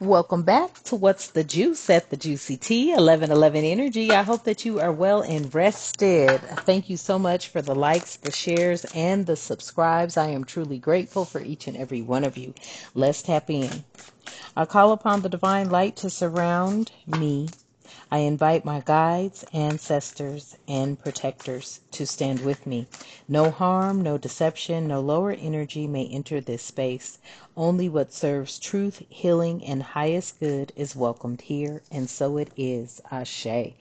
Welcome back to What's the Juice at the Juicy Tea, 1111 Energy. I hope that you are well and rested. Thank you so much for the likes, the shares, and the subscribes. I am truly grateful for each and every one of you. Let's tap in. I call upon the divine light to surround me. I invite my guides, ancestors, and protectors to stand with me. No harm, no deception, no lower energy may enter this space. Only what serves truth, healing, and highest good is welcomed here, and so it is. Ashe. All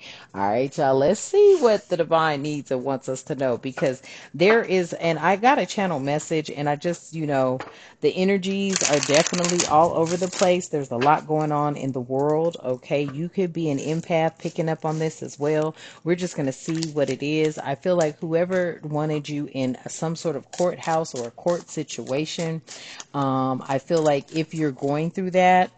right, y'all, let's see what the divine needs and wants us to know, because there is, and I got a channel message, and I just, the energies are definitely all over the place. There's a lot going on in the world. Okay, you could be an empath picking up on this as well. We're just going to see what it is. I feel like whoever wanted you in some sort of courthouse or a court situation, I feel like if you're going through that,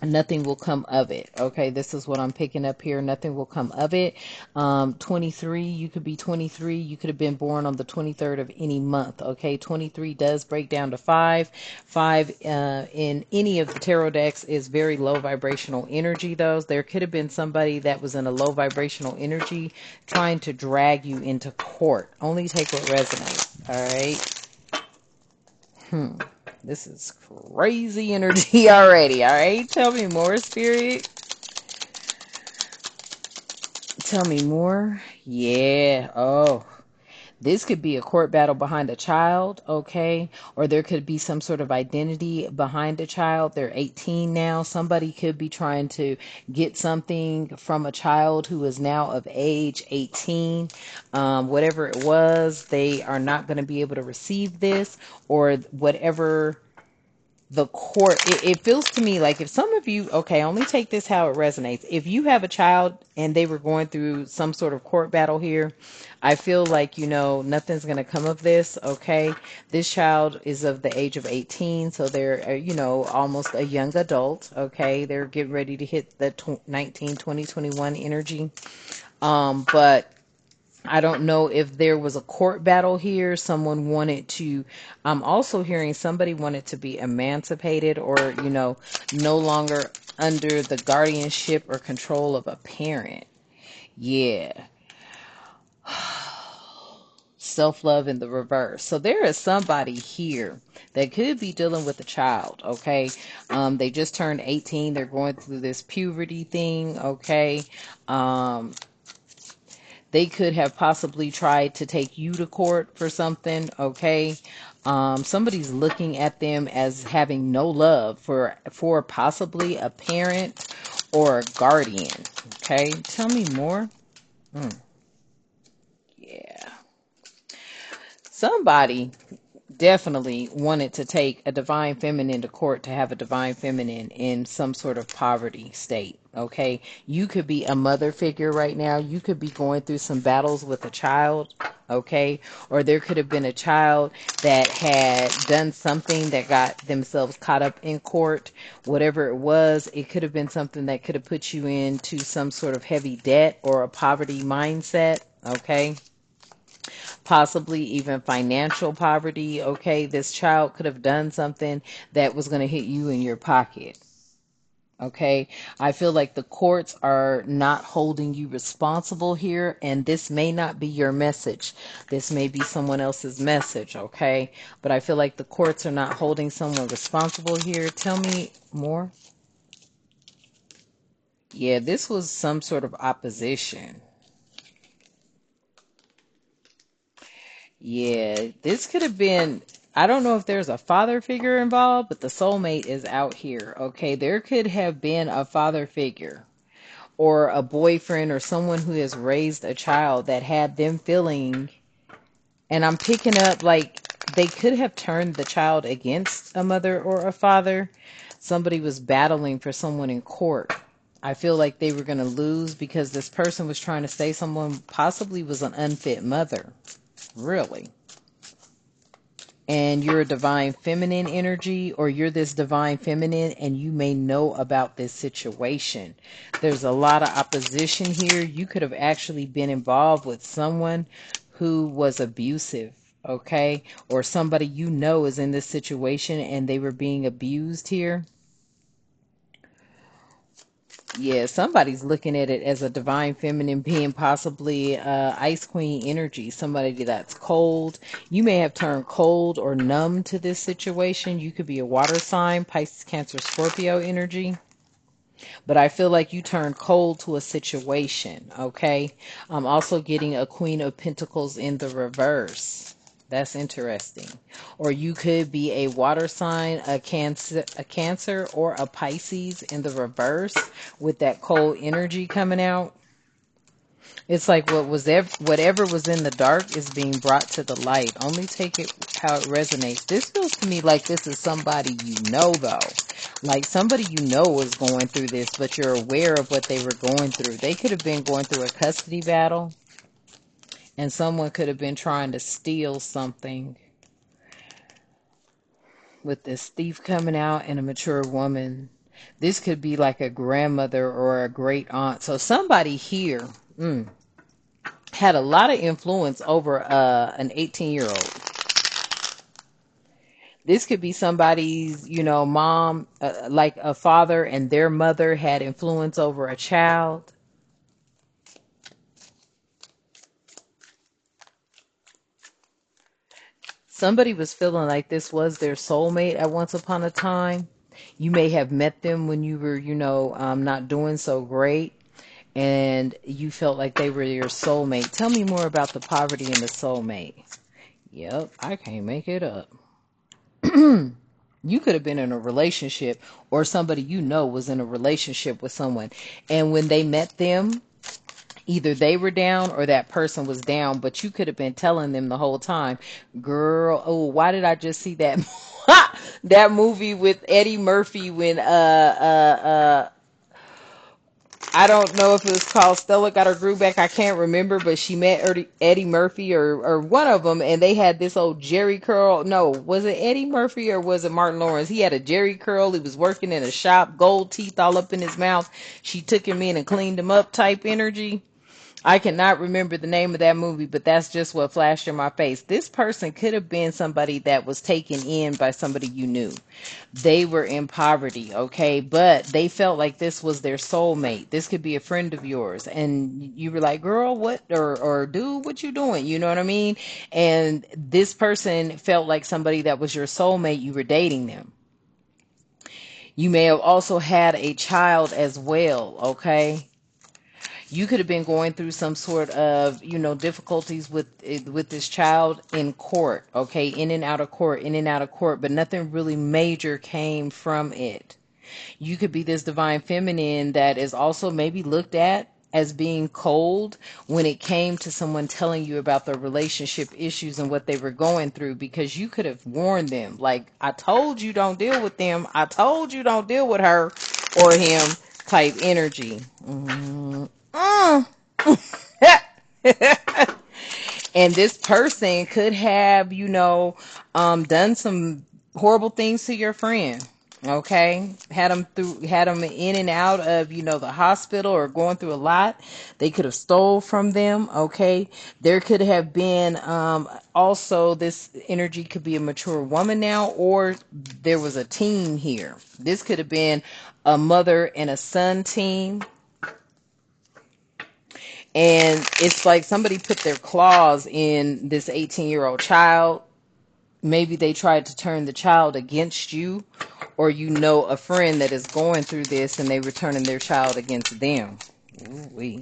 nothing will come of it. Okay, this is what I'm picking up here. Nothing will come of it. 23, you could be 23. You could have been born on the 23rd of any month. Okay, 23 does break down to 5. 5 in any of the tarot decks is very low vibrational energy, though. There could have been somebody that was in a low vibrational energy trying to drag you into court. Only take what resonates. All right. This is crazy energy already. All right. Tell me more, Spirit. Tell me more. Yeah. Oh, this could be a court battle behind a child. Okay. Or there could be some sort of identity behind a child. They're 18 now. Somebody could be trying to get something from a child who is now of age 18. Whatever it was, they are not going to be able to receive this, or whatever the court, it feels to me like if some of you, okay, only take this how it resonates. If you have a child and they were going through some sort of court battle here, I feel like, nothing's going to come of this. Okay. This child is of the age of 18. So they're, almost a young adult. Okay. They're getting ready to hit the 19, 20, 21 energy. But I don't know if there was a court battle here. Someone wanted to, I'm also hearing somebody wanted to be emancipated, or, no longer under the guardianship or control of a parent. Yeah. Self-love in the reverse. So there is somebody here that could be dealing with a child. Okay. They just turned 18. They're going through this puberty thing. Okay. They could have possibly tried to take you to court for something. Okay. Somebody's looking at them as having no love for possibly a parent or a guardian. Okay. Tell me more. Yeah. Somebody definitely wanted to take a divine feminine to court to have a divine feminine in some sort of poverty state. Okay. You could be a mother figure right now. You could be going through some battles with a child. Okay. Or there could have been a child that had done something that got themselves caught up in court. Whatever it was, it could have been something that could have put you into some sort of heavy debt or a poverty mindset. Okay. Possibly even financial poverty. Okay, this child could have done something that was going to hit you in your pocket. Okay, I feel like the courts are not holding you responsible here, and this may not be your message. This may be someone else's message. Okay, but I feel like the courts are not holding someone responsible here. Tell me more. Yeah, this was some sort of opposition. Yeah, this could have been, I don't know if there's a father figure involved, but the soulmate is out here. Okay, there could have been a father figure or a boyfriend or someone who has raised a child that had them feeling, and I'm picking up like they could have turned the child against a mother or a father. Somebody was battling for someone in court. I feel like they were going to lose because this person was trying to say someone possibly was an unfit mother. Really. And you're a divine feminine energy, or you're this divine feminine and you may know about this situation. There's a lot of opposition here. You could have actually been involved with someone who was abusive. Okay, or somebody is in this situation and they were being abused here. Yeah, somebody's looking at it as a divine feminine being, possibly ice queen energy, somebody that's cold. You may have turned cold or numb to this situation. You could be a water sign, Pisces, Cancer, Scorpio energy. But I feel like you turned cold to a situation, okay? I'm also getting a Queen of Pentacles in the reverse. That's interesting. Or you could be a water sign, a cancer or a Pisces in the reverse with that cold energy coming out. It's like whatever was in the dark is being brought to the light. Only take it how it resonates. This feels to me like this is somebody you know, though. Like somebody you know is going through this, but you're aware of what they were going through. They could have been going through a custody battle, and someone could have been trying to steal something with this thief coming out and a mature woman. This could be like a grandmother or a great aunt. So somebody here. Had a lot of influence over an 18-year-old. This could be somebody's, mom, like a father and their mother had influence over a child. Somebody was feeling like this was their soulmate at once upon a time. You may have met them when you were, not doing so great, and you felt like they were your soulmate. Tell me more about the poverty and the soulmate. Yep, I can't make it up. You could have been in a relationship, or somebody you know was in a relationship with someone. And when they met them, either they were down or that person was down, but you could have been telling them the whole time, girl, oh, why did I just see that that movie with Eddie Murphy when I don't know if it was called Stella Got Her Groove Back. I can't remember, but she met Eddie Murphy or one of them, and they had this old Jerry curl. No, was it Eddie Murphy or was it Martin Lawrence? He had a Jerry curl. He was working in a shop, gold teeth all up in his mouth. She took him in and cleaned him up type energy. I cannot remember the name of that movie, but that's just what flashed in my face. This person could have been somebody that was taken in by somebody you knew. They were in poverty, okay, but they felt like this was their soulmate. This could be a friend of yours, and you were like, girl, what, or dude, what you doing, you know what I mean? And this person felt like somebody that was your soulmate. You were dating them. You may have also had a child as well, okay? You could have been going through some sort of, difficulties with this child in court, okay, in and out of court, in and out of court, but nothing really major came from it. You could be this divine feminine that is also maybe looked at as being cold when it came to someone telling you about their relationship issues and what they were going through, because you could have warned them, like, I told you don't deal with them, I told you don't deal with her or him type energy. Mm. And this person could have, done some horrible things to your friend. Okay, had them in and out of, the hospital or going through a lot. They could have stole from them. Okay, there could have been, also this energy could be a mature woman now, or there was a team here. This could have been a mother and a son team. And it's like somebody put their claws in this 18-year-old child. Maybe they tried to turn the child against you, or a friend that is going through this and they were turning their child against them. Ooh-wee.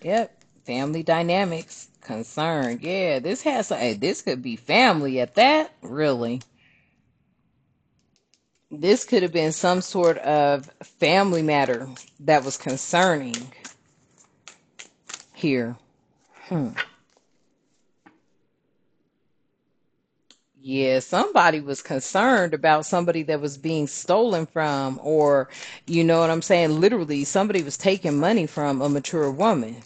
Yep. Family dynamics. Concern. Yeah, this could be family at that. Really. This could have been some sort of family matter that was concerning here. Hmm. Yeah, somebody was concerned about somebody that was being stolen from, or, you know what I'm saying? Literally, somebody was taking money from a mature woman.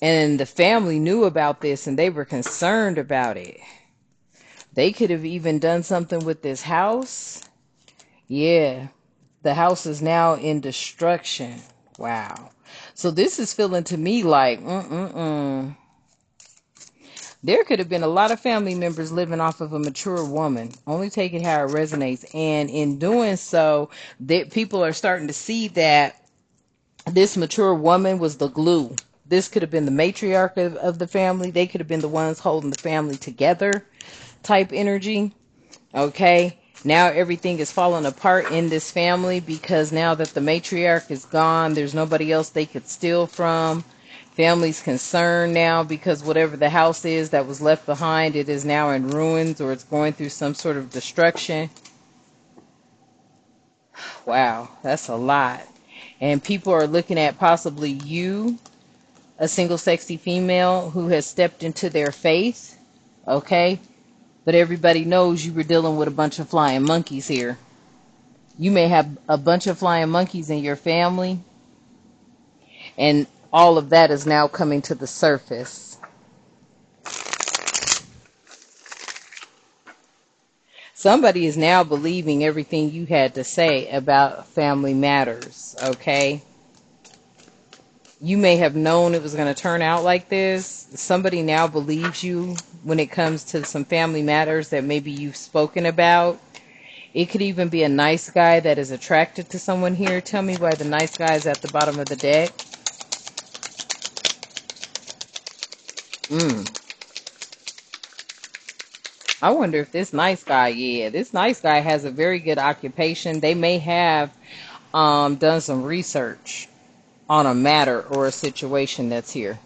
And the family knew about this and they were concerned about it. They could have even done something with this house. Yeah, the house is now in destruction. Wow. So this is feeling to me like, There could have been a lot of family members living off of a mature woman. Only take it how it resonates. And in doing so, that people are starting to see that this mature woman was the glue. This could have been the matriarch of the family. They could have been the ones holding the family together type energy. Okay. Now everything is falling apart in this family because now that the matriarch is gone, there's nobody else they could steal from. Family's concerned now because whatever the house is that was left behind, it is now in ruins or it's going through some sort of destruction. Wow, that's a lot. And people are looking at possibly you, a single sexy female who has stepped into their faith. Okay? But everybody knows you were dealing with a bunch of flying monkeys here. You may have a bunch of flying monkeys in your family, and all of that is now coming to the surface. Somebody is now believing everything you had to say about family matters, okay? You may have known it was going to turn out like this. Somebody now believes you when it comes to some family matters that maybe you've spoken about. It could even be a nice guy that is attracted to someone here. Tell me why the nice guy is at the bottom of the deck. I wonder if this nice guy, this nice guy has a very good occupation. They may have done some research on a matter or a situation that's here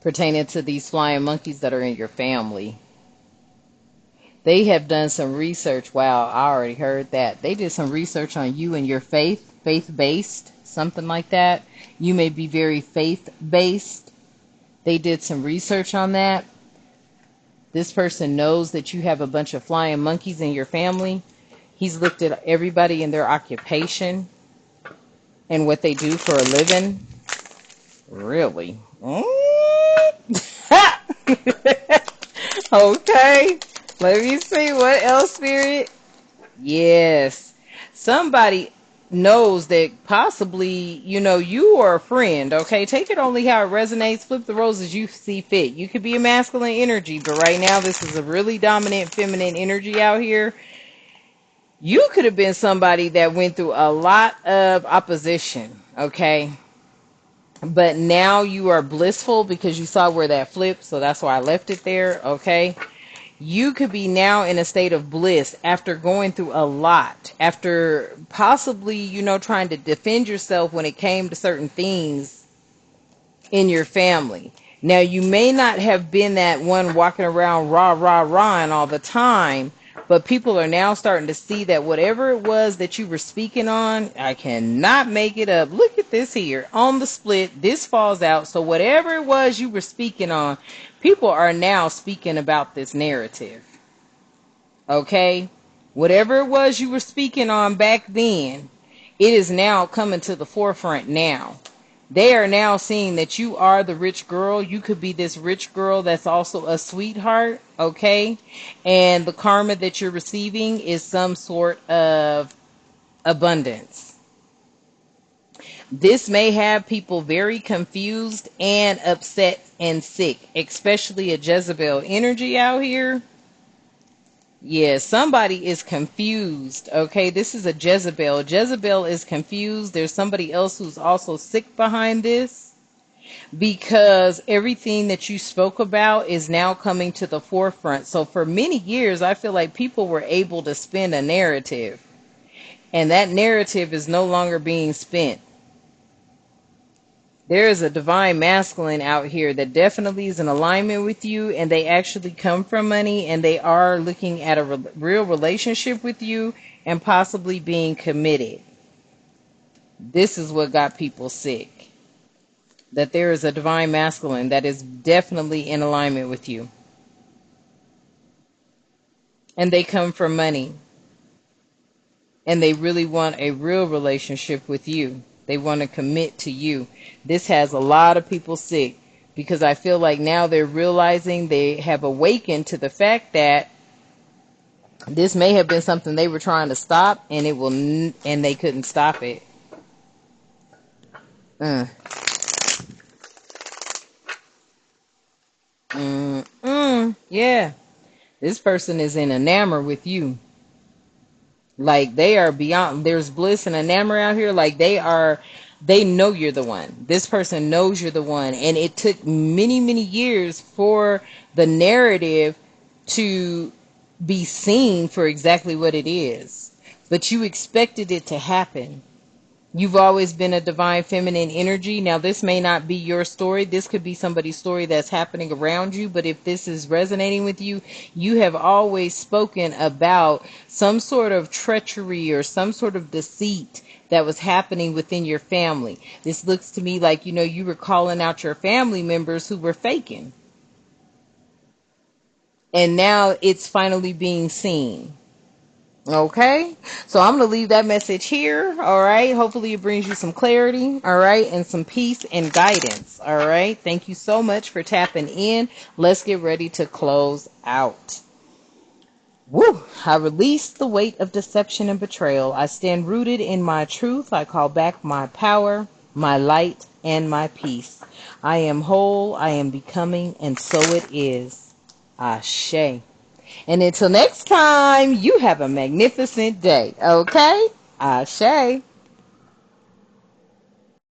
pertaining to these flying monkeys that are in your family. They have done some research. Wow, I already heard that. They did some research on you and your faith, faith-based, something like that. You may be very faith-based. They did some research on that. This person knows that you have a bunch of flying monkeys in your family. He's looked at everybody in their occupation and what they do for a living. Really? Okay. Let me see. What else, Spirit? Yes. Somebody knows that possibly, you are a friend, okay? Take it only how it resonates. Flip the roles as you see fit. You could be a masculine energy, but right now this is a really dominant feminine energy out here. You could have been somebody that went through a lot of opposition, okay? But now you are blissful because you saw where that flipped, so that's why I left it there, okay? You could be now in a state of bliss after going through a lot, after possibly, trying to defend yourself when it came to certain things in your family. Now, you may not have been that one walking around rah, rah, rahing all the time, but people are now starting to see that whatever it was that you were speaking on, I cannot make it up. Look at this here. On the split, this falls out. So whatever it was you were speaking on, people are now speaking about this narrative. Okay? Whatever it was you were speaking on back then, it is now coming to the forefront now. They are now seeing that you are the rich girl. You could be this rich girl that's also a sweetheart, okay? And the karma that you're receiving is some sort of abundance. This may have people very confused and upset and sick, especially a Jezebel energy out here. Yeah, somebody is confused, okay? This is a Jezebel. Jezebel is confused. There's somebody else who's also sick behind this because everything that you spoke about is now coming to the forefront. So for many years, I feel like people were able to spin a narrative, and that narrative is no longer being spent. There is a divine masculine out here that definitely is in alignment with you, and they actually come from money, and they are looking at a real relationship with you and possibly being committed. This is what got people sick. That there is a divine masculine that is definitely in alignment with you. And they come from money. And they really want a real relationship with you. They want to commit to you. This has a lot of people sick because I feel like now they're realizing they have awakened to the fact that this may have been something they were trying to stop, and and they couldn't stop it. Yeah. This person is in enamor with you. Like they are beyond, there's bliss and enamor out here. Like they know you're the one. This person knows you're the one. And it took many, many years for the narrative to be seen for exactly what it is. But you expected it to happen. You've always been a divine feminine energy. Now, this may not be your story. This could be somebody's story that's happening around you. But if this is resonating with you, you have always spoken about some sort of treachery or some sort of deceit that was happening within your family. This looks to me like, you were calling out your family members who were faking. And now it's finally being seen. Okay, so I'm going to leave that message here. All right, hopefully it brings you some clarity. All right, and some peace and guidance. All right, thank you so much for tapping in. Let's get ready to close out. Woo! I release the weight of deception and betrayal. I stand rooted in my truth. I call back my power, my light, and my peace. I am whole, I am becoming, and so it is. Ashe. And until next time, you have a magnificent day. Okay? Ashe.